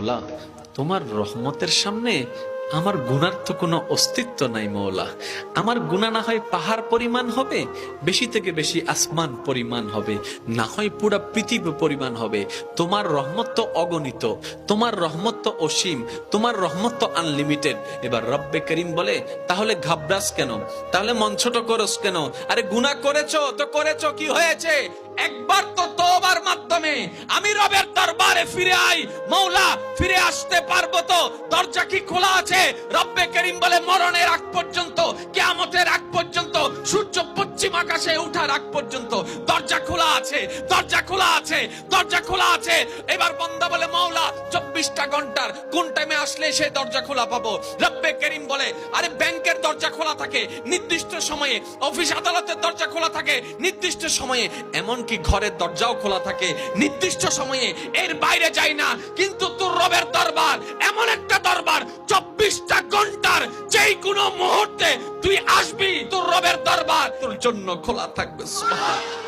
মাওলা, তোমার রহমতের সামনে আমার গুনার তো কোনো অস্তিত্ব নাই মওলা। আমার গুনাহ না হয় পাহাড় পরিমাণ হবে, বেশি থেকে বেশি আসমান পরিমাণ হবে, না হয় পুরা পৃথিবী পরিমাণ হবে। তোমার রহমত তো অগণিত, তোমার রহমত তো অসীম, তোমার রহমত তো আনলিমিটেড। এবার রব্বে করিম বলে, তাহলে ঘাবড়াস কেন, তাহলে মন ছোট করস কেন? আরে গুনাহ করেছো তো করেছো, কি হয়েছে? একবার তো তওবার মাধ্যমে আমি রবের দরবারে ফিরে আই, মওলা ফিরে আসতে পারবো তো? দরজা কি খোলা আছে? রব্বে করিম বলে, মরণের আগ পর্যন্ত, কিয়ামতের আগ পর্যন্ত, সূর্য পশ্চিম আকাশে ওঠার আগ পর্যন্ত দরজা খোলা আছে, দরজা খোলা আছে, দরজা খোলা আছে। এবার বান্দা বলে, মওলা 24টা ঘন্টার কোন টাইমে আসলে সেই দরজা খোলা পাবো? রব্বে করিম বলে, আরে ব্যাংকের দরজা খোলা থাকে নির্দিষ্ট সময়ে, অফিস আদালতের দরজা খোলা থাকে নির্দিষ্ট সময়ে, এমনকি ঘরের দরজাও খোলা থাকে নির্দিষ্ট সময়ে, এর বাইরে যাই না। কিন্তু তোর রবের দরবার এমন একটা দরবার, 24টা ঘন্টার যেই কোনো মুহূর্তে তুই আসবি, তোর রবের দরবার তোর জন্য খোলা থাকবে। সুবহানাল্লাহ।